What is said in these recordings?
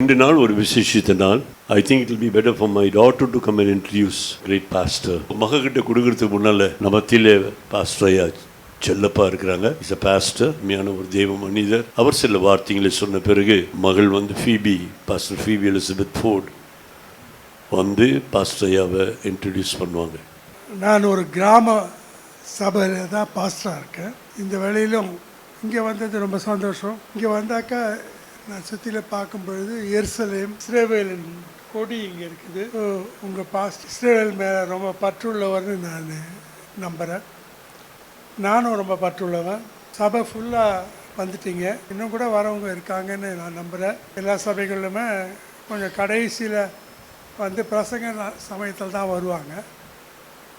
2 நாள் ஒரு விசேஷித்த நாள். I think it will be better for my daughter to come and introduce great pastor. மகக்கிட்ட கொடுக்கறதுக்கு முன்னால நமத்திலே பாஸ்டர் ஐயா செல்லப்பா இருக்கிறாங்க. இஸ் a pastor, மையான ஒரு தேவ மனிதர். அவர் சில வார்த்தைகளை சொன்ன பிறகு மகள் வந்து Phoebe, pastor Phoebe Elizabeth Ford வந்து பாஸ்டர் ஐயாவை இன்ட்ரடியூஸ் பண்ணுவாங்க. நான் ஒரு கிராம சபையில் தான் பாஸ்டராக இருக்கேன். இந்த வேளையிலும் இங்கே வந்தது ரொம்ப சந்தோஷம். இங்கே வந்தாக்கா நான் சுற்றியில் பார்க்கும் பொழுது எருசலேம் இஸ்ரவேலின் கொடி இங்கே இருக்குது. உங்கள் இஸ்ரவேல் மேலே ரொம்ப பற்றுள்ளவர்னு நான் நம்புகிறேன். நானும் ரொம்ப பற்றுள்ளவன். சபை ஃபுல்லாக வந்துட்டீங்க, இன்னும் கூட வரவங்க இருக்காங்கன்னு நான் நம்புகிறேன். எல்லா சபைகளிலுமே கொஞ்சம் கடைசியில் வந்து பிரசங்க சமயத்தில் தான் வருவாங்க.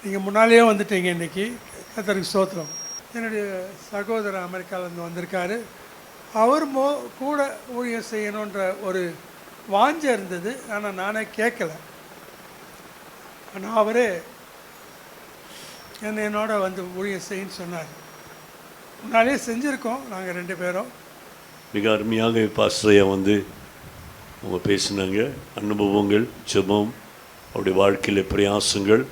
நீங்கள் முன்னாலேயே வந்துட்டீங்க. இன்றைக்கி கர்த்தருக்கு ஸ்தோத்திரம். என்னுடைய சகோதரர் அமெரிக்காவிலேருந்து வந்திருக்காரு. அவர் கூட ஊழியம் செய்யணுன்ற ஒரு வாஞ்சை இருந்தது, ஆனால் நானே கேட்கலை. ஆனால் அவரே என்னோட வந்து ஊழியம் செய்யன்னு சொன்னார். முன்னாலே செஞ்சுருக்கோம் நாங்கள் 2 பேரும். மிக அருமையாக பாஸ்டரையா வந்து அவங்க பேசினாங்க. அனுபவங்கள், ஜெபம், அவருடைய வாழ்க்கையில் பிரயாசங்கள்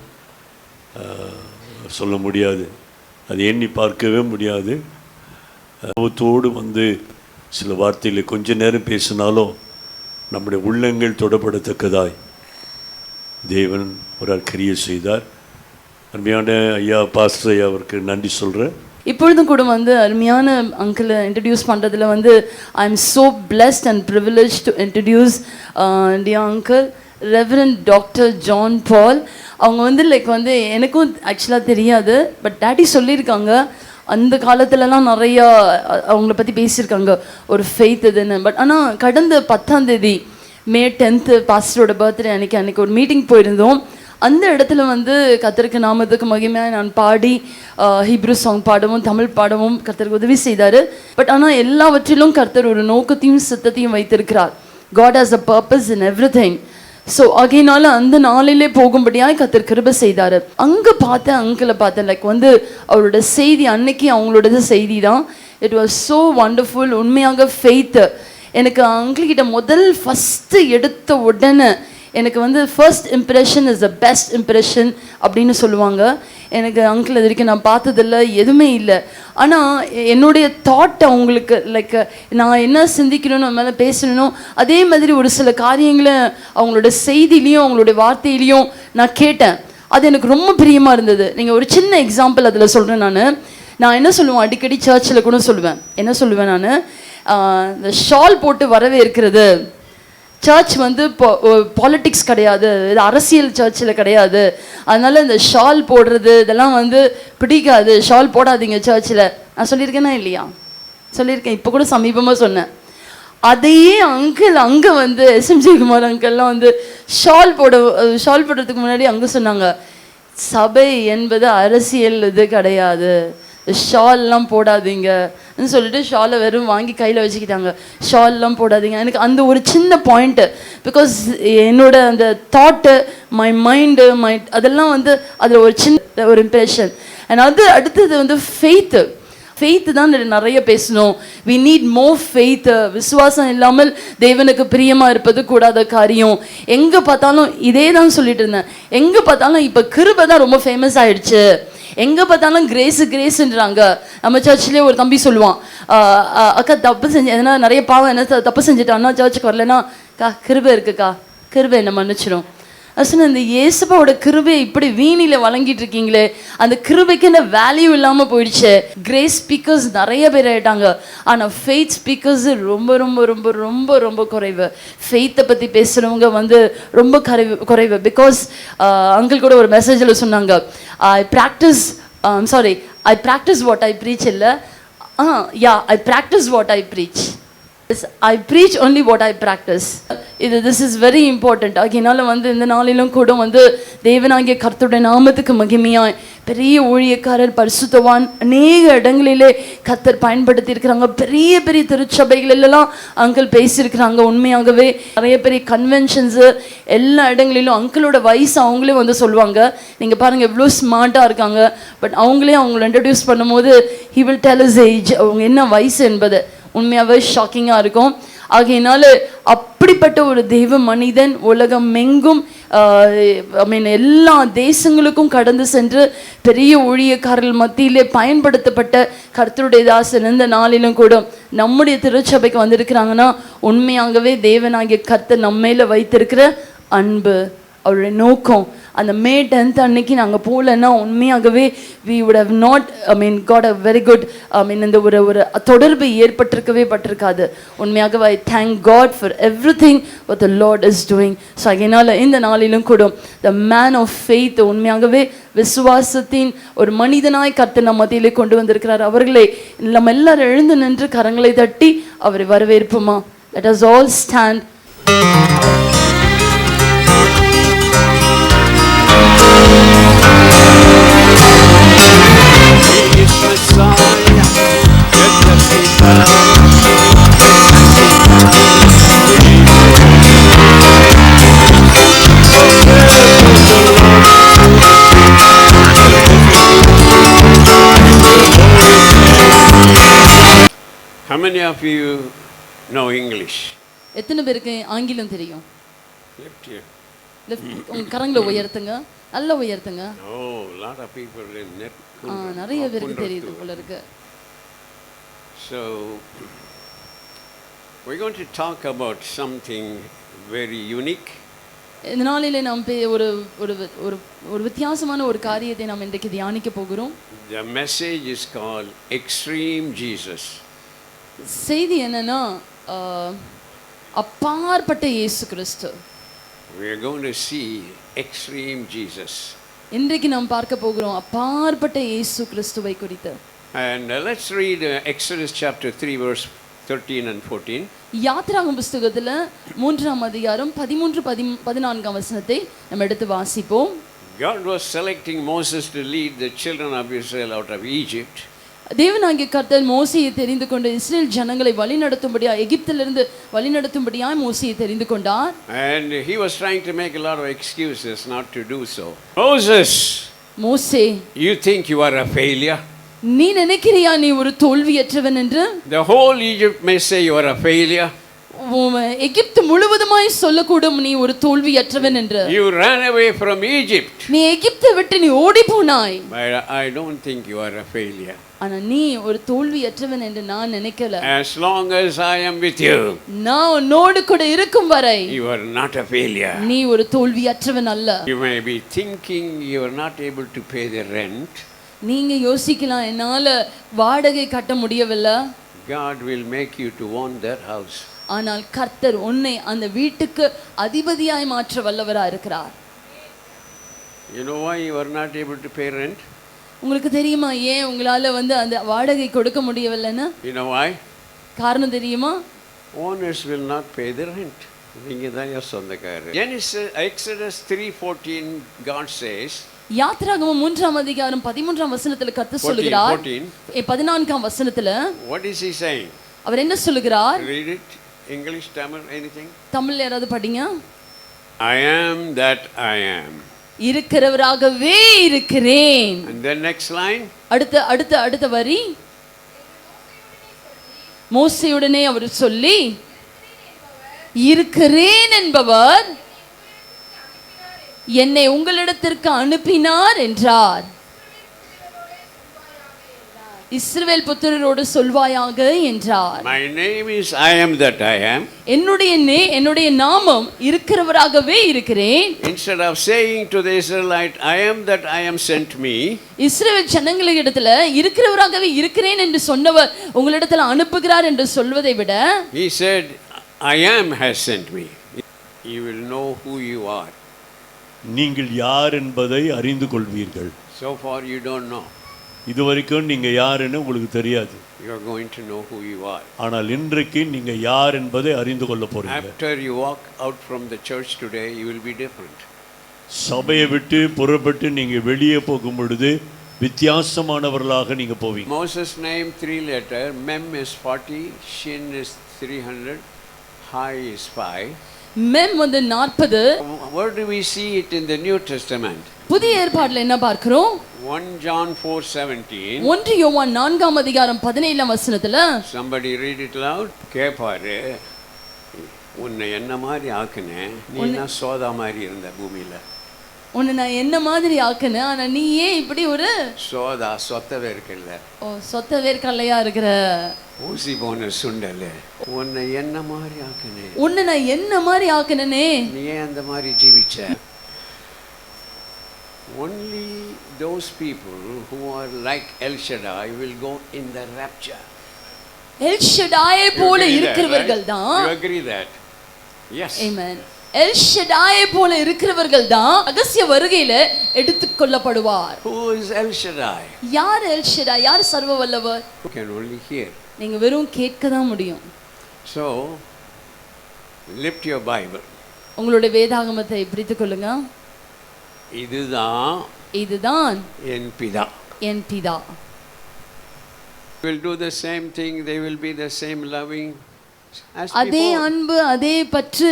சொல்ல முடியாது, அது எண்ணி பார்க்கவே முடியாது. அனுபவத்தோடு வந்து சில வார்த்தைகளை கொஞ்ச நேரம் பேசினாலும் நம்முடைய உள்ளங்கள் தொடப்படத்தக்கதாய் தேவன் ஒரு கிரியை செய்தார். அருமையான ஐயா பாஸ்டர் ஐயா அவருக்கு நன்றி சொல்கிறேன். இப்பொழுதும் கூட வந்து அருமையான அங்கிளை இன்ட்ரடியூஸ் பண்ணுறதுல வந்து I am so blessed and privilege to introduce dear uncle reverend doctor John பால். அவங்க வந்து லைக் வந்து எனக்கும் ஆக்சுவலாக தெரியாது, பட் டேடி சொல்லியிருக்காங்க அந்த காலத்துலலாம் நிறையா அவங்கள பற்றி பேசியிருக்காங்க, ஒரு ஃபெய்த் இதுன்னு. பட் ஆனால் கடந்த 10ஆம் தேதி மே 10th பாஸ்டரோட பர்த்டே அன்னைக்கு ஒரு மீட்டிங் போயிருந்தோம். அந்த இடத்துல வந்து கர்த்தருக்கு நாமத்துக்கு மகிமையாக நான் பாடி ஹீப்ரூ சாங் பாடவும் தமிழ் பாடவும் கர்த்தருக்கு உதவி செய்தார். பட் ஆனால் எல்லாவற்றிலும் கர்த்தர் ஒரு நோக்கத்தையும் சித்தத்தையும் வைத்திருக்கிறார். God has a purpose in everything. So ஆகையினால அந்த நாளிலே போகும்படியாக கர்த்தர் கிருபை செய்தார். அங்கே பார்த்தேன், அங்கிளை பார்த்தேன். லைக் வந்து அவரோட செய்தி அன்னைக்கு அவங்களோட செய்தி தான். It was so wonderful. உண்மையாக ஃபெய்த்து எனக்கு அங்கிள்கிட்ட ஃபஸ்ட்டு எடுத்த உடனே எனக்கு வந்து first impression is the best impression அப்படின்னு சொல்லுவாங்க. எனக்கு அங்கிள் இது வரைக்கும் நான் பார்த்ததில்ல, எதுவுமே இல்லை. ஆனால் என்னுடைய தாட் அவங்களுக்கு லைக் நான் என்ன சிந்திக்கணும்னு மேலே பேசணும், அதே மாதிரி ஒரு சில காரியங்களை அவங்களோட செய்திலையும் அவங்களுடைய வார்த்தையிலையும் நான் கேட்டேன். அது எனக்கு ரொம்ப பிரியமாக இருந்தது. நீங்கள் ஒரு சின்ன எக்ஸாம்பிள் அதில் சொல்கிறேன். நான் என்ன சொல்லுவேன், அடிக்கடி சர்ச்சில் கூட சொல்லுவேன். என்ன சொல்லுவேன் நான், இந்த ஷால் போட்டு வரவே இருக்கிறது. சர்ச் வந்து பாலிட்டிக்ஸ் கிடையாது, இது அரசியல் சர்ச்சில் கிடையாது. அதனால் இந்த ஷால் போடுறது இதெல்லாம் வந்து பிடிக்காது, ஷால் போடாதீங்க சர்ச்சில். நான் சொல்லியிருக்கேனா இல்லையா? சொல்லியிருக்கேன். இப்போ கூட சமீபமாக சொன்னேன். அதையே அங்கிள் அங்கே வந்து எஸ்எம்ஜி குமார் அங்கிள்லாம் வந்து ஷால் போடுறதுக்கு முன்னாடி அங்கே சொன்னாங்க, சபை என்பது அரசியல் இது கிடையாது, ஷால்லாம் போடாதீங்கன்னு சொல்லிட்டு ஷாலை வெறும் வாங்கி கையில் வச்சுக்கிட்டாங்க. ஷால்லாம் போடாதீங்க. எனக்கு அந்த ஒரு சின்ன பாயிண்ட்டு, பிகாஸ் என்னோட அந்த தாட்டு, மை மைண்டு, அதெல்லாம் வந்து அதில் ஒரு சின்ன ஒரு இம்ப்ரெஷன். அண்ட் அடுத்தது வந்து ஃபெய்த்து தான் நிறைய பேசணும். We need more faith. விசுவாசம் இல்லாமல் தேவனுக்கு பிரியமாக இருப்பது கூடாத காரியம். எங்கே பார்த்தாலும் இதே தான் சொல்லிட்டு இருந்தேன். எங்கே பார்த்தாலும் இப்போ கிருபை தான் ரொம்ப ஃபேமஸ் ஆகிடுச்சு. எங்கே பார்த்தாலும் கிரேஸுன்றாங்க. நம்ம சர்ச்சிலே ஒரு தம்பி சொல்லுவான், அக்கா தப்பு எதனா நிறைய பாவம் என்ன தப்பு செஞ்சுட்டான்னா சர்ச்சுக்கு வரலன்னா, கிருபை இருக்குக்கா, கிருபை என்ன மன்னிச்சிடும். அசன இந்த இயேசுபாவோட கிருபையை இப்படி வீணில் வழங்கிட்டு இருக்கீங்களே, அந்த கிருபைக்கு என்ன வேல்யூ இல்லாமல் போயிடுச்சு. கிரேஸ் ஸ்பீக்கர்ஸ் நிறைய பேர் ஆகிட்டாங்க, ஆனால் ஃபெய்த் ஸ்பீக்கர்ஸ் ரொம்ப ரொம்ப ரொம்ப ரொம்ப ரொம்ப குறைவு. ஃபெய்த்தை பற்றி பேசுகிறவங்க வந்து ரொம்ப குறைவு. பிகாஸ் அங்கிள் கூட ஒரு மெசேஜில் சொன்னாங்க, I practice what I preach. இல்லை, I practice what I preach. I preach only what I practice. This is very important. ஆகையினால வந்து இந்த நாளிலும் கூட வந்து தேவனாகிய கர்த்தருடைய நாமத்துக்கு மகிமையாய் பெரிய ஊழியக்காரர், பரிசுத்தவான் அநேக இடங்களிலே கர்த்தர் பயன்படுத்தி இருக்கிறாங்க. பெரிய பெரிய திருச்சபைகளெல்லாம் அங்கிள் பேசியிருக்கிறாங்க. உண்மையாகவே நிறைய பெரிய கன்வென்ஷன்ஸு எல்லா இடங்களிலும் அங்கிளோட வயசு அவங்களே வந்து சொல்லுவாங்க. நீங்கள் பாருங்கள் எவ்வளோ ஸ்மார்ட்டாக இருக்காங்க. பட் அவங்கள இன்ட்ரடியூஸ் பண்ணும்போது he will tell his age, அவங்க என்ன வயசு என்பது உண்மையாகவே ஷாக்கிங்காக இருக்கும். ஆகையினால அப்படி அப்படிப்பட்ட ஒரு தெய்வ மனிதன் உலகம் எங்கும் எல்லா தேசங்களுக்கும் கடந்து சென்று பெரிய ஊழியக்காரர்கள் மத்தியிலே பயன்படுத்தப்பட்ட கர்த்தருடைய தாசன் இந்த நாளிலும் கூட நம்முடைய திருச்சபைக்கு வந்திருக்கிறாங்கன்னா உண்மையாகவே தேவனாகிய கர்த்தர் நம்ம மேல வைத்திருக்கிற அன்பு, அவருடைய நோக்கம். அந்த மே 10th அன்னைக்கு நாங்கள் போகலன்னா உண்மையாகவே we would have not got a very good இந்த ஒரு தொடர்பு ஏற்பட்டிருக்கவே பட்டிருக்காது. உண்மையாகவே I thank God for everything what the Lord is doing. So அதனால் இந்த நாளிலும் கூட the man of faith, உண்மையாகவே விசுவாசத்தின் ஒரு மனிதனாய் கர்த்தர் நம்ம மத்தியிலே கொண்டு வந்திருக்கிறார். அவர்களை நம்ம எல்லாரும் எழுந்து நின்று கரங்களை தட்டி அவரை வரவேற்போமா? Let us all stand. How many of you know English? எத்தனை பேருக்கு ஆங்கிலம் தெரியும்? Lift here. உங்க கரங்களை உயர்த்துங்க, நல்லா உயர்த்துங்க. Oh, lot of people in net. நிறைய பேருக்கு தெரியுது போல இருக்கு. So we're going to talk about something very unique. இந்த நாளிலே நாம் ஒரு ஒரு ஒரு வித்தியாசமான ஒரு காரியத்தை நாம் இன்றைக்கு தியானிக்க போகிறோம். The message is called Extreme Jesus. செய்தி என்னன்னா அப்பாற்பட்ட இயேசு கிறிஸ்து. We are going to see Extreme Jesus. இன்றைக்கு நாம் பார்க்க போகிறோம் அப்பாற்பட்ட இயேசு கிறிஸ்துவை குறித்து. And let's read Exodus chapter 3 verse 13 and 14. யாத்திராகமம் புத்தகத்துல 3ஆம் அதிகாரம் 13-14 வசனத்தை நாம் எடுத்து வாசிப்போம். God was selecting Moses to lead the children of Israel out of Egypt. தேவனாகிய கர்த்தர் மோசேயை தெரிந்து கொண்டு இஸ்ரேல் ஜனங்களை வழிநடத்தும்படியாக எகிப்திலிருந்து வழிநடத்தும்படியாக மோசேயை தெரிந்து கொண்டார். And he was trying to make a lot of excuses not to do so. Moses, மோசே, you think you are a failure? நீ நினைக்கிறியா நீ ஒரு தோல்வியற்றவன் என்று? The whole Egypt may say you are a failure. எகிப்து முழுவதுமாய் சொல்லக்கூடும் நீ ஒரு தோல்வியற்றவன் என்று. You ran away from Egypt. நீ எகிப்தை விட்டு நீ ஓடி போனாய். But I don't think you are a failure. ஆனா நீ ஒரு தோல்வியற்றவன் என்று நான் நினைக்கல. As long as I am with you, நான் உன்னோடு கூட இருக்கும் வரை you are not a failure. நீ ஒரு தோல்வியற்றவன் அல்ல. You may be thinking you are not able to pay the rent. நீங்க யோசிக்கலாம் என்னால வாடகை கட்ட முடியவில்லை. God will make you to own that house. ஆனால் கர்த்தர் உன்னை அந்த வீட்டுக்கு அதிபதியாய் மாற்ற வல்லவராய் இருக்கிறார். You know why you are not able to pay rent? உங்களுக்கு தெரியுமா ஏன் உங்களால அந்த வாடகை கொடுக்க முடியவில்லைன்னு? You know why? காரணம் தெரியுமா? Owners will not pay the rent. நீங்க தான் சொந்தக்காரர். Exodus 3:14 God says, யாத்திராகமம் 3ஆம் அதிகாரம் 13ஆம் வசனத்துல கர்த்தர் சொல்கிறார். 14ஆம் வசனத்துல what is he saying? அவர் என்ன சொல்கிறார்? Read it. English, Tamil, anything? தமிழ்ல யாராவது படிங்க. I am that I am. இருக்கிறவராகவே இருக்கிறேன். And then next line. அடுத்த வரி. மோசேயுடனே அவர் சொல்லி இருக்கிறேன் என்பவர் என்னை உங்களிடத்திற்கு அனுப்பினார் என்றார். இஸ்ரவேல் புத்திரரோடு சொல்வாயாக என்றார். My name is I am that I am. என்னுடைய நாமம் இருக்கிறவராகவே இருக்கிறேன். Instead of saying to the Israelite I am that I am sent me, இஸ்ரவேல் ஜனங்களிடத்துல இருக்கிறவராகவே இருக்கிறேன் என்று சொன்னவர் உங்களிடத்துல அனுப்புகிறார் என்று சொல்வதை விட he said I am has sent me. You will know who you are. நீங்கள் யார் என்பதை அறிந்து கொள்வீர்கள். So far you don't know. இதுவரைக்கும் நீங்க யாருன்னு உங்களுக்கு தெரியாது. You are going to know who you are. ஆனால் இன்றைக்கு நீங்க யார் என்பதை அறிந்து கொள்ள போறீங்க. After you walk out from the church today, you will be different. சபையை விட்டு புறப்பட்டு நீங்க வெளியே போகும் பொழுது வித்தியாசமானவர்களாக நீங்க போவீங்க. Moses name 3 letter, mem is 40, shin is 300, high is 5. மெம் 40. Where do we see it in the New Testament? புதிய ஏற்பாட்டில் என்ன பார்க்கிறோம்? 1 John 4:17. 1 யோவான் 4ஆம் அதிகாரம் 17ஆம் வசனத்துல Somebody read it loud. கேப்பாரு உன்னை என்ன மாதிரி ஆக்குனேன், நீ சோதா மாதிரி இருந்த பூமியில. உன்னை நான் என்ன மாதிரி ஆக்குனேன், ஆனா நீ ஏன் இப்படி ஒரு சோதா சொத்தவே இருக்குல்ல, சொத்த வேர்க்கல்லையா இருக்கிற, ஊசி போன சுண்டல். உன்னை என்ன மாதிரி ஆக்குனேன், உன்னை நான் என்ன மாதிரி ஆக்குனேனே, நீ ஏன் அந்த மாதிரி ஜீவிச்ச? Only those people who are like El Shaddai will go in the rapture. El ஷடாயை போல இருக்கிறவர்கள் தான். You agree that? Yes. Amen. El ஷடாயை போல இருக்கிறவர்கள் தான் ரகசிய வருகையில எடுத்துக்கொள்ளப்படுவார். Who is El Shaddai? யார் எல் ஷடாய்? யார் சர்வ வல்லவர்? You can only hear. நீங்க வெறும் கேட்க தான் முடியும். So lift your Bible. உங்களுடைய வேதாகமத்தை பிரித்துக் கொள்ளுங்க. இதுதான் என் பிதா. என் பிதா. Will do the same thing, they will be the same loving as அதே before. அன்பு அதே பற்று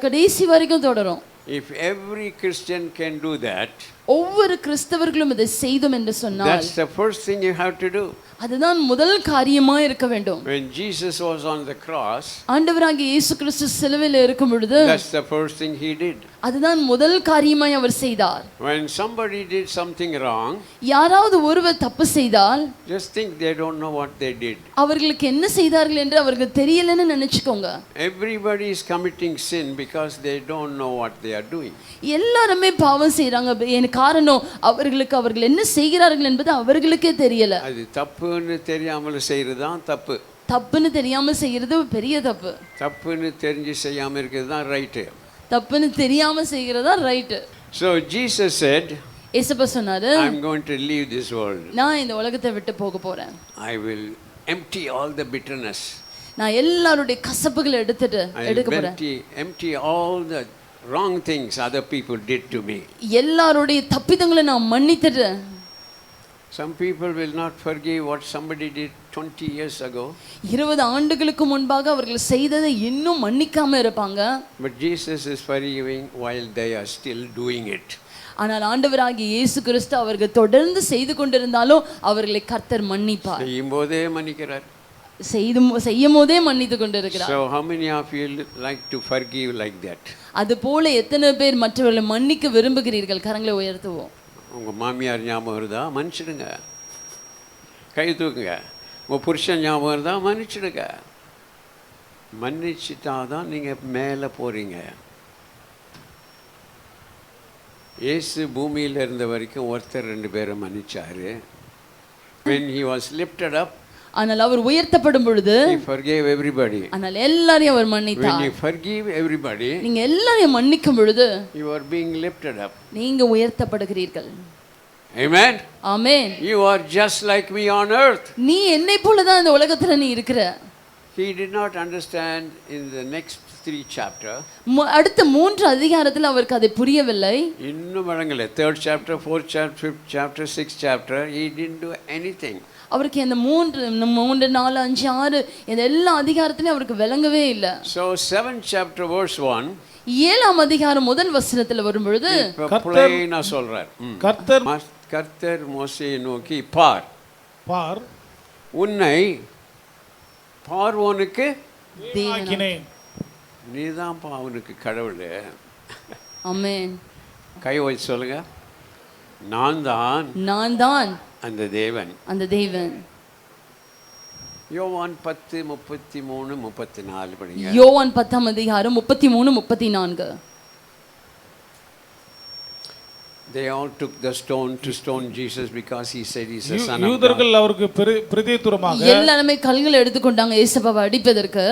கடைசி வரைக்கும் தொடரும். If every Christian can do that, ஒவ்வொரு கிறிஸ்தவர்களும் இதை செய்தோம் என்று சொன்னால், that's the first thing you have to do. அதுதான் முதல் காரியமா இருக்க வேண்டும். When Jesus was on the cross, ஆண்டவராகிய இயேசு கிறிஸ்து சிலுவையில் இருக்கும் பொழுது, that's the first thing he did. அதுதான் முதல் காரியமாய் அவர் செய்தார். When somebody did something wrong, யாராவது ஒருவர் தப்பு செய்தால், just think they don't know what they did. அவர்களுக்கு என்ன செய்தார்கள் என்று அவருக்கு தெரியலன்னு நினைச்சுக்கோங்க. Everybody is committing sin because they don't know what they are doing. எல்லாருமே பாவம் செய்றாங்க. எனக்கு காரணம் அவர்கள் என்ன செய்கிறார்கள் என்பது அவர்களுக்கே தெரியல. அது தப்புன்னு தெரியாமல் செய்யறது தான் தப்பு. தப்புன்னு தெரியாம செய்யறது பெரிய தப்பு. தப்புன்னு தெரிஞ்சு செய்யாம இருக்கிறது தான் ரைட்டு. தப்புன்னு தெரியாம செய்கிறதா ரைட். So Jesus said, இயேசுப்பா சொன்னாரு, I'm going to leave this world. நான் இந்த உலகத்தை விட்டு போக போறேன். I will empty all the bitterness. நான் எல்லாருடைய கசப்புகளை எடுக்க போறேன். Empty all the wrong things other people did to me. எல்லாருடைய தப்பிதங்களை நான் மன்னித்துட்டு. Some people will not forgive what somebody did 20 years ago. 20 ஆண்டுகளுக்கு முன்பாக அவர்கள் செய்ததை இன்னும் மன்னிக்காம இருப்பாங்க. But Jesus is forgiving while they are still doing it. ஆனால் ஆண்டவராகிய இயேசு கிறிஸ்து அவர்கள் தொடர்ந்து செய்து கொண்டிருந்தாலும் அவர்களை கர்த்தர் மன்னிப்பார். செய்யும்போதே மன்னிக்கிறார். செய்யும்போதே மன்னித்து கொண்டிருக்கிறார். So how many of you like to forgive like that? அதுபோல எத்தனை பேர் மற்றவர்களை மன்னிக்க விரும்புகிறீர்கள்? கரங்களை உயர்த்துவோம். உங்கள் மாமியார் ஞாபகம் வருதா? மன்னிச்சிடுங்க. கை தூக்குங்க. உங்கள் புருஷன் ஞாபகம் வருதா? மன்னிச்சிடுங்க. மன்னிச்சிட்டா தான் நீங்கள் மேலே போகிறீங்க. இயேசு பூமியில் இருந்த வரைக்கும் ஒருத்தர் 2 பேரை மன்னிச்சாரு. When he was lifted up, ஆனால் அவர் உயர்த்தப்படும் பொழுது he forgave everybody. ஆனால் எல்லாரையும் அவர் மன்னித்தார். When you forgive everybody, நீங்க எல்லாரையும் மன்னிக்கும் பொழுது you are being lifted up. நீங்க உயர்த்தப்படுகிறீர்கள். Amen. Amen. You are just like me on earth. நீ என்னை போல தான் இந்த உலகத்துல நீ இருக்கிற. He did not understand in the next 3 chapter. அடுத்த 3 அதிகாரத்தில் அவருக்கு அது புரியவில்லை. இன்னும் வழங்கல. 3rd chapter, 4th chapter, 5th chapter, 6th chapter, he didn't do anything. அவருக்கு இந்த 3, 4, 5, 6 இந்த எல்லா அதிகாரத்திலும் அவருக்கு விளங்கவே இல்லை. So 7th chapter verse 1, 7ஆம் அதிகாரம் முதல் வசனத்துல வரும் பொழுது கர்த்தர் சொல்றார். கர்த்தர் மோசேயை நோக்கி, பார் உன்னை பார்வோனுக்கு தேவனாக்கினேன். நீதான் அவனுக்கு கடவுள். ஆமென். கை வச்சு சொல்லுங்க, நான் தான் அந்த தேவன். யோவான் 10:33-34 படிங்க. யோவான் 10ஆம் அதிகாரம் 33-34. They all took the stone to stone Jesus because he said he's the son of God. யூதர்கள் அவருக்கு பிரதியுத்தரமாக எல்லாரும் கல்களை எடுத்துக்கொண்டாங்க இயேசுவை அடிப்பதற்கு.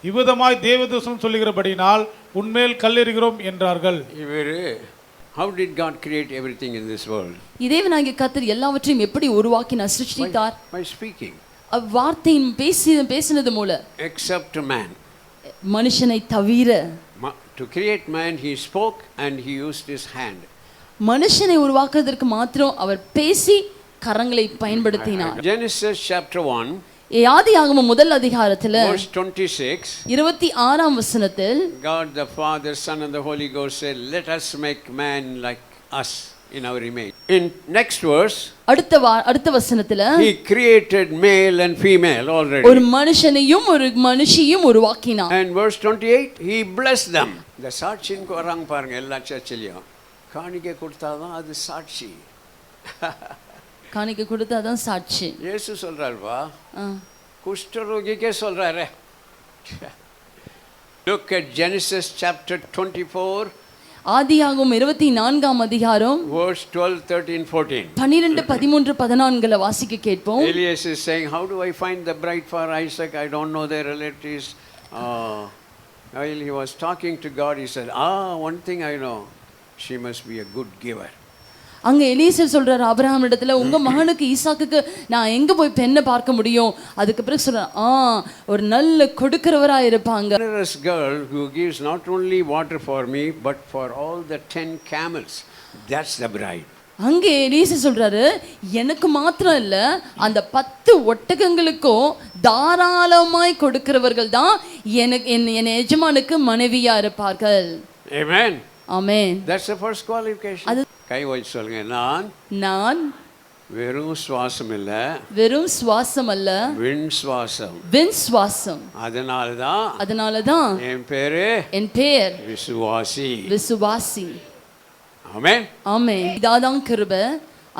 இவ்விதமாய் தேவதூஷணம் சொல்லுகிறபடினால் உன்மேல் கல்லெறிகிறோம் என்றார்கள். How did God create everything in this world? தேவனாகிய கர்த்தர் எல்லாவற்றையும் எப்படி உருவாக்கினார், சிருஷ்டித்தார்? By speaking. வார்த்தையின் பேசினது மூலம். Except man. மனுஷனை தவிர. To create man he spoke and he used his hand. மனுஷனை உருவாக்குவதற்கு மாத்திரம் அவர் பேசி கரங்களை பயன்படுத்தினார். Genesis chapter 1, ஆதியாகமம் முதல் அதிகாரத்தில் verse 26, 26ஆம் வசனத்தில் God the Father, Son and the Holy Ghost said, let us make man like us in our image. In next verse, அடுத்த வசனத்துல he created male and female already. ஒரு மனுஷனையும் ஒரு மனுஷியும் உருவாக்கினார். And verse 28, he blessed them. இந்த சாட்சிக்கு வராங்க பாருங்க எல்லா சர்ச்சிலையும். காணிக்கை கொடுத்தாதான் அது சாட்சி. காணிக்கை கொடுத்தாதான் சாட்சி. இயேசு சொல்றாருப்பா, குஷ்டரோகிக்கே சொல்றாரு. Look at Genesis chapter 24. ஆதியாகமம் 24ஆம் அதிகாரம் verse 12, 13, 14. 12, 13, 14 வாசிக்க கேட்போம். Elias is saying, how do I find the bride for Isaac? I don't know their relatives. While he was talking to God, he said, one thing I know, she must be a good giver. அங்க Elisha சொல்றாரு Abraham இடத்துல, உங்க மகனுக்கு ஈசாக்குக்கு நான் எங்க போய் பெண்ணை பார்க்க முடியும்? அதுக்கு பிறகு சொல்றாரு, ஒரு நல்ல கொடுக்கிறவரா இருப்பாங்க. Generous girl who gives not only water for me but for all the 10 camels. That's the bride. அங்கே எலிசா சொல்றாரு, எனக்கு மாத்திரம் இல்ல, அந்த 10 ஒட்டகங்களுக்கும் தாராளமாய் கொடுக்கிறவர்கள் தான் எனக்கு என் எஜமானுக்கு மனைவியா இருப்பார்கள். Amen. Amen. That's the first qualification. கை வச்சு சொல்லுங்க, நான் வெறும் சுவாசம் இல்ல, வெறும் சுவாசம் அல்ல, வின் சுவாசம். அதனாலதான் என் பேர் விசுவாசி. ஆமென். ஆமென். இதாதான் கிருபை.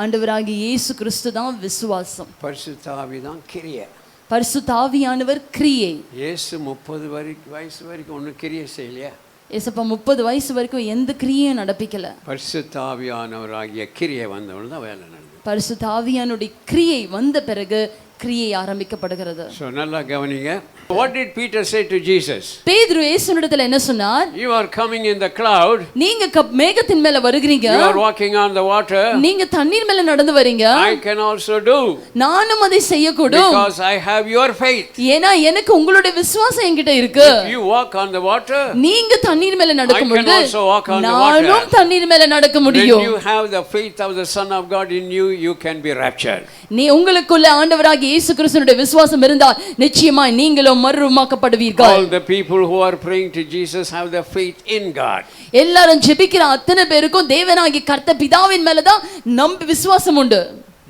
ஆண்டவராகிய இயேசு கிறிஸ்து தான் விசுவாசம். பரிசுத்த ஆவி தான் கிரியை. பரிசுத்த ஆவியானவர் கிரியை. இயேசு 30 வயசு வரைக்கும் ஒன்றும் கிரியை செய்யலையா? ஏசப்பா 30 வயசு வரைக்கும் எந்த கிரியையும் நடப்பிக்கல. பரிசுத்த ஆவியானவராகிய கிரியை வந்தவன் தான் வேலை நடந்தது. பரிசுத்த ஆவியானுடைய கிரியை வந்த பிறகு கிரியை ஆரம்பிக்கப்படுகிறது. நல்லா கவனிங்க. What did Peter say to Jesus? பேதுரு இயேசுவிடத்தில் என்ன சொன்னார்? You are coming in the cloud. நீங்க மேகத்தின் மேல வருகிறீங்க. You are walking on the water. நீங்க தண்ணீர் மேல நடந்து வரீங்க. I can also do. நானும் அதை செய்யக்கூடும். Because I have your faith. ஏனா எனக்கு உங்களுடைய விசுவாசம் என்கிட்ட இருக்கு. If you walk on the water, நீங்க தண்ணீர் மேல நடக்கும் பொழுது I can also walk on the water. நானும் தண்ணீர் மேல நடக்க முடியும். When you have the faith of the Son of God in you, you can be raptured. நீ உங்களுக்குள்ள ஆண்டவராகிய இயேசு கிறிஸ்துவினுடைய விசுவாசம் இருந்தால் நிச்சயமாய் நீங்களும் மறுரூபமாக்கப்படுவீர்கள். All the people who are praying to Jesus have the faith in God. எல்லாரும் ஜெபிக்கிற அத்தனை பேருக்கும் தேவனாகிய கர்த்தர் பிதாவின் மேல தான் நம்பி விசுவாசம் உண்டு.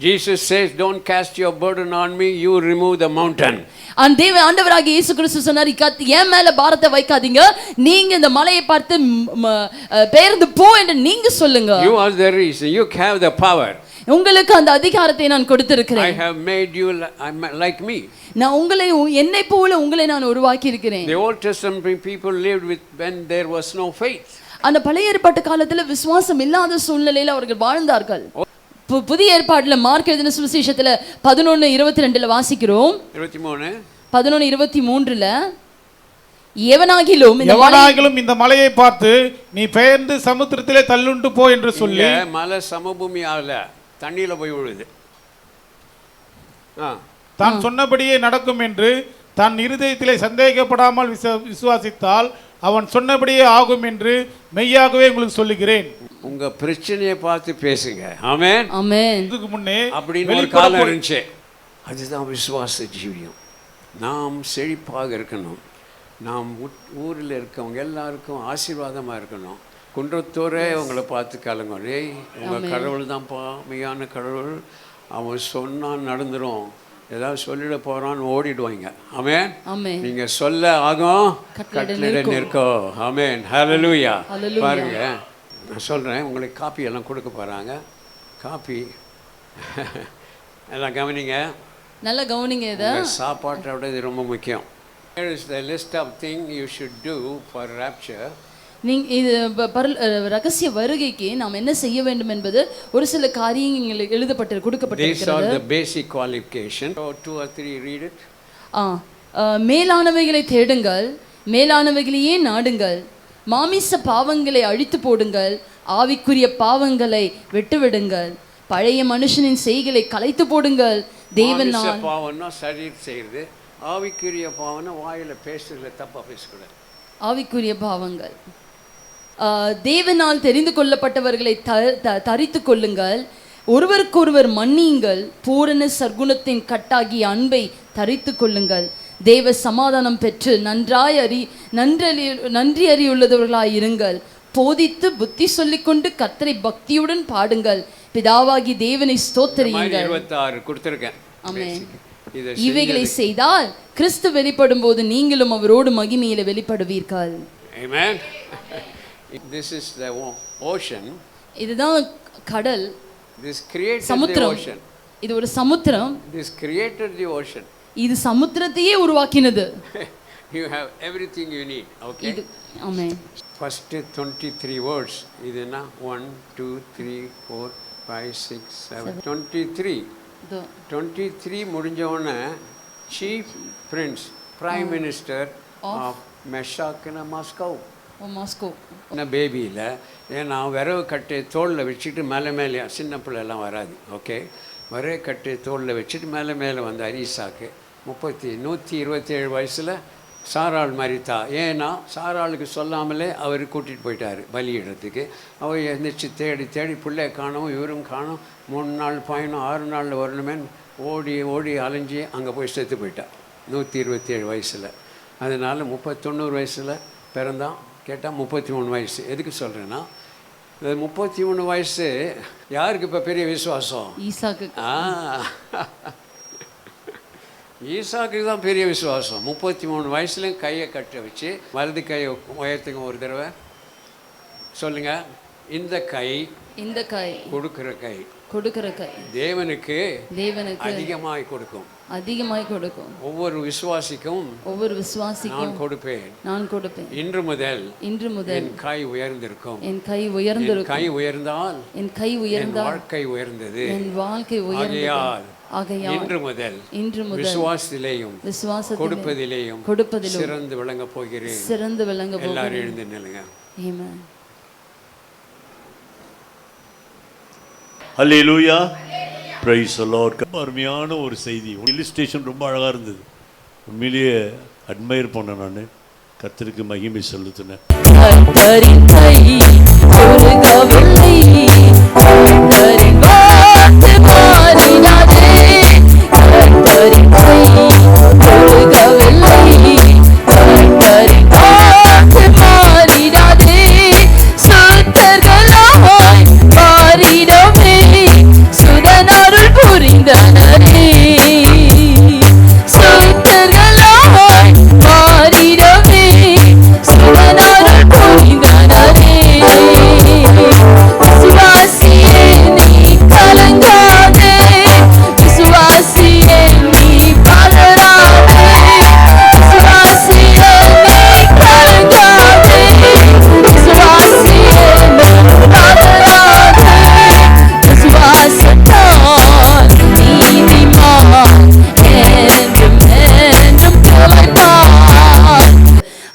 Jesus says, don't cast your burden on me, you remove the mountain. ஆண்டவராகிய இயேசு கிறிஸ்து சொன்னார், என் மேல பாரத்தை வைக்காதீங்க, நீங்க இந்த மலையை பார்த்து பெயர்ந்து போ என்று நீங்க சொல்லுங்க. You are the reason, you have the power. உங்களுக்கு அந்த அதிகாரத்தை நான் கொடுத்திருக்கிறேன். I have made you like me. நான் என்னை போல உங்களை நான் உருவாக்கி இருக்கிறேன். The Old Testament people lived with when there was no faith. அந்த பழைய ஏற்பாட்டு காலத்துல விசுவாசம் இல்லாத சூழ்நிலையில அவர்கள் வாழ்ந்தார்கள். புதிய ஏற்பாட்டுல மார்க் எழுதின சுவிசேஷத்துல 11:22 வாசிக்கிறோம். 11:23 எவனாகிலும் இந்த மலையை பார்த்து நீ பெயர்ந்து சமுத்திரத்திலே தள்ளுண்டு போ என்று சொல்லி, மலை சமபூமி ஆகல, தண்ணியில போய் விழுது. தான் சொன்னபடியே நடக்கும் என்று தன் இருதயத்திலே சந்தேகப்படாமல் விசுவாசித்தால் அவன் சொன்னபடியே ஆகும் என்று மெய்யாகவே உங்களுக்கு சொல்லுகிறேன். உங்க பிரச்சனையை பார்த்து பேசுங்க. ஆமென். ஆமென். இதுக்கு முன்னே அப்படின்னு ஒரு காலம் இருந்துச்சு. அதுதான் விசுவாச ஜீவியம். நாம் செழிப்பாக இருக்கணும். நாம் ஊரில் இருக்கவங்க எல்லாருக்கும் ஆசீர்வாதமாக இருக்கணும். குன்றத்தோரே உங்களை பார்த்து கலங்க, டேய் உங்கள் கடவுள் தான்ப்பா மெய்யான கடவுள், அவன் சொன்னான் நடந்துடும், ஏதாவது சொல்லிட போறான்னு ஓடிடுவாங்க. ஆமென். நீங்க சொல்ல ஆகும், கட்டளையிட நிற்கும். ஆமென். ஹல்லேலூயா. பாருங்க, நான் சொல்றேன், உங்களுக்கு காப்பி எல்லாம் கொடுக்க போறாங்க. காப்பி எல்லாம் கவனிங்க, நல்ல கவனிங்க. இதை சாப்பாட்டை விட இது ரொம்ப முக்கியம். Here is the list of things you should do for rapture. இது ரகசிய வருகைக்கு நாம் என்ன செய்ய வேண்டும் என்பது ஒரு சில காரியங்கள் எழுதப்பட்டு கொடுக்கப்பட்டிருக்கிறது. These are the basic qualification. 2 or 3 read it. மேலானவைகளை தேடுங்கள், மேலானவைகளையே நாடுங்கள், மாமிச பாவங்களை அழித்து போடுங்கள், ஆவிக்குரிய பாவங்களை விட்டுவிடுங்கள், பழைய மனுஷனின் செய்களை கலைத்து போடுங்கள். தேவன் பாவம்னா சரீரம் செய்யறது, ஆவிக்குரிய பாவம்னா வாயில பேசுறதுல தப்பா பேசக்கூடாது. ஆவிக்குரிய பாவங்கள், தேவனால் தெரிந்து கொள்ளப்பட்டவர்களை தரித்து கொள்ளுங்கள், ஒருவருக்கொருவர் மன்னியுங்கள், பூரண சர்க்குணத்தின் கட்டாகிய அன்பை தரித்து கொள்ளுங்கள், தேவ சமாதானம் பெற்று நன்றி அறியுள்ளவர்களாய் இருங்கள், போதித்து புத்தி சொல்லிக்கொண்டு கர்த்தரை பக்தியுடன் பாடுங்கள், பிதாவாகி தேவனை ஸ்தோத்திரியுங்கள். 26 கொடுத்திருக்கேன். ஆமென். இதை இவைகளை செய்தால் கிறிஸ்து வெளிப்படும் போது நீங்களும் அவரோடு மகிமையில வெளிப்படுவீர்கள். Amen. This is the ocean. இதுதான் கடல், This created the Samudram. ocean. இது ஒரு சமுத்திரம். This created the ocean. இது சமுத்திரத்தையே உருவாக்கினது. You have everything you need. Okay. இது ஆமென். First 23 words. இதுனா 1 2 3 4 5 6 7 23. இதோ 23 முடிஞ்ச உடனே chief prince prime minister of மெஷாக்கின மாஸ்கோ. மாஸ்கோ என்ன பேபியில் ஏன்னா விரவு கட்டு தோளில் வச்சுட்டு மேலே சின்ன பிள்ளைலாம் வராது. ஓகே, விரவு கட்டு தோளில் வச்சுட்டு மேலே வந்தார் ஈசாக்கு. 127 வயசில் சாராள் மரித்தா. ஏன்னா சாராளுக்கு சொல்லாமலே அவர் கூட்டிகிட்டு போயிட்டார் பலியிடத்துக்கு. அவர் எழுந்திரிச்சு தேடி பிள்ளைய காணவும் இவரும் காணும். 3 நாள் பயணம் 6 நாளில் வரணுமே ஓடி அலைஞ்சி அங்கே போய் செத்து போயிட்டார் 127 வயசில். அதனால் 90 வயசில் பிறந்தான். கேட்டால் 33 வயசு. எதுக்கு சொல்கிறேன்னா, இந்த 33 வயசு யாருக்கு இப்போ பெரிய விசுவாசம்? ஈசாக்கு. ஈசாக்கு தான் பெரிய விசுவாசம். 33 வயசுலையும் கையை கட்ட வச்சு வலது கையை உயர்த்துங்க ஒரு தடவை சொல்லுங்கள். இந்த கை கொடுக்கிற கை தேவனுக்கு அதிகமாய் கொடுக்கும். ஒவ்வொரு விசுவாசிக்கும் நான் கொடுப்பேன். இன்று முதல் என் கை உயர்ந்திருக்கும். கை உயர்ந்தால் வாழ்க்கை உயர்ந்தது. ஆகையால் இன்று முதல் விசுவாசத்திலேயும் கொடுப்பதிலேயும் சிறந்து விளங்க போகிறேன். எல்லாரும் எழுந்து நில்லுங்க. ஹல்லேலூயா, பிரைஸ் தி லார்ட். அருமையான ஒரு செய்தி. இல்லுஸ்ட்ரேஷன் ரொம்ப அழகாக இருந்தது. உண்மையிலேயே அட்மையர் பண்ணேன் நான். கர்த்தருக்கு மகிமை செலுத்தினேன்.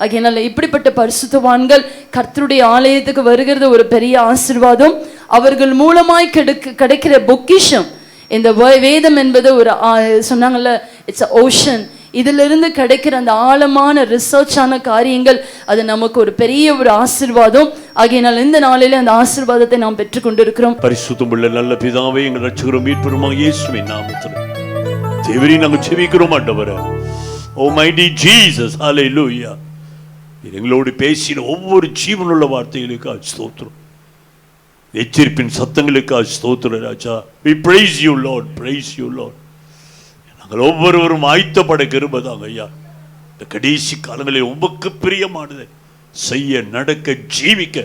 ஆகையால இப்படிப்பட்ட பரிசுத்தவான்கள் கர்த்தருடைய ஆலயத்துக்கு வருகிறது ஒரு பெரிய ஆசீர்வாதம். அவர்கள் மூலமாய் கிடைக்கிற பொக்கிஷம். இந்த வேதம் என்பது ஒரு சொன்னாங்கல்ல, இட்ஸ் ஓஷன். இதிலிருந்து கிடைக்கிற அந்த ஆழமான ரிசர்ச்சான காரியங்கள் அது நமக்கு ஒரு பெரிய ஒரு ஆசீர்வாதம். ஆகையினால் இந்த நாளிலே அந்த ஆசீர்வாதத்தை நாம் பெற்றுக்கொண்டிருக்கிறோம். பரிசுத்தமுள்ள நல்ல பிதாவே, எங்கள் ரட்சகரும் மீட்பருமாகிய இயேசுவின் நாமத்தில் தேவரே நாங்கள் ஜெபிக்கிறோம் ஆண்டவரே. ஓ மைட்டி ஜீசஸ், ஹல்லேலூயா. எங்களோடு பேசின ஒவ்வொரு ஜீவனுள்ள வார்த்தைகளுக்காக ஸ்தோத்திரம். எச்சரிப்பின் சத்தங்களுக்காக ஸ்தோத்திரம் ராஜா. We praise you Lord, praise you Lord. நாங்கள் ஒவ்வொருவரும் ஆயத்தப்பட கிருபைதாங்க ஐயா. இந்த கடைசி காலங்களில் உமக்கு பிரியமானதை செய்ய, நடக்க, ஜீவிக்க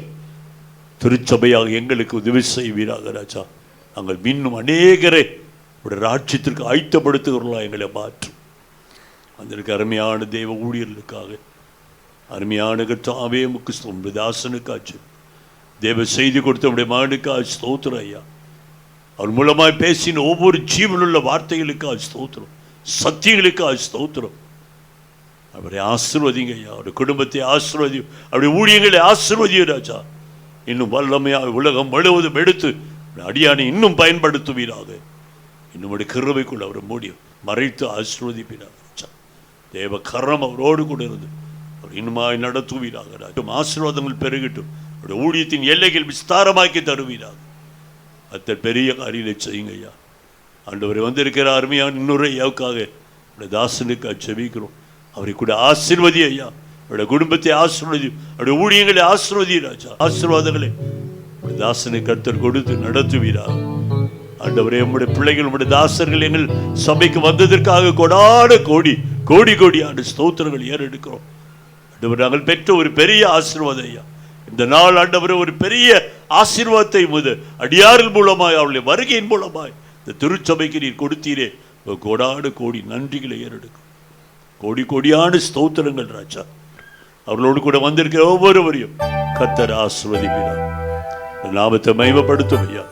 திருச்சபையாக எங்களுக்கு உதவி செய்வீராக ராஜா. நாங்கள் இன்னும் அநேகரை உடைய ராஜ்யத்திற்கு ஆயத்தப்படுத்துகிறோம். எங்களை மாற்றும். அதற்கு அருமையான தேவ ஊழியர்களுக்காக, அருமையான கர்த்தாவே உமக்கு ஸ்தோத்திரம். தாசனுக்காச்சு தேவ செய்தி கொடுத்த உடைய மகனுக்காக ஸ்தோத்திரம் ஐயா. அவர் மூலமாய் பேசின ஒவ்வொரு ஜீவனுள்ள வார்த்தைகளுக்காக ஸ்தோத்திரம், சத்தியங்களுக்காக ஸ்தோத்திரம். அவரை ஆசீர்வதிங்க ஐயா. அவருடைய குடும்பத்தை ஆசீர்வதியும், அவருடைய ஊழியங்களை ஆசீர்வதியும் ராஜா. இன்னும் வல்லமையாக உலகம் முழுவதும் எடுத்து அடியானை இன்னும் பயன்படுத்துவீராக. இன்னும் கிருபைக்குள் அவரை மூடி மறைத்து ஆசீர்வதிப்பீராக ராஜா. தேவ கரம் அவரோடு கூட இருந்து அவர் இன்னுமாய் நடத்துவீராக ராஜா. ஆசீர்வாதங்கள் பெருகட்டும். அவருடைய ஊழியத்தின் எல்லைகள் விஸ்தாரமாக்கி தருவீராக. அத்தனை பெரிய காரியங்களை செய்யுங்க ஐயா. ஆண்டவரை வந்திருக்கிற அருமையான இன்னொரு ஐயாவுக்காக தாசனுக்காக செபிக்கிறோம். அவரை கூட ஆசீர்வதி ஐயா. அவருடைய குடும்பத்தை ஆசீர்வதி, அவருடைய ஊழியங்களை ஆசீர்வதி ராஜா. ஆசீர்வாதங்களை தாசனை கர்த்தர் கொடுத்து நடத்துவீரா. ஆண்டவரே, நம்முடைய பிள்ளைகள், நம்முடைய தாசர்கள் எங்கள் சபைக்கு வந்ததற்காக கோடி கோடி கோடியான ஸ்தோத்திரங்கள் ஏறெடுக்கிறோம். ஆண்டவர், நாங்கள் பெற்ற ஒரு பெரிய ஆசீர்வாதம் ஐயா. இந்த நாள் ஆண்டவரே ஒரு பெரிய ஆசீர்வாதத்தை அடியாரின் மூலமாய், அவருடைய வருகையின் மூலமாய் இந்த திருச்சபைக்கு நீர் கொடுத்தீரே. கோடி நன்றிகளை ஏறெடுக்கும். கோடியான ஸ்தோத்திரங்கள் ராஜா. அவர்களோடு கூட வந்திருக்கிற ஒவ்வொருவரையும் கர்த்தர் ஆசீர்வதிப்பார். நாமத்தை மகிமைப்படுத்தும் ஐயா.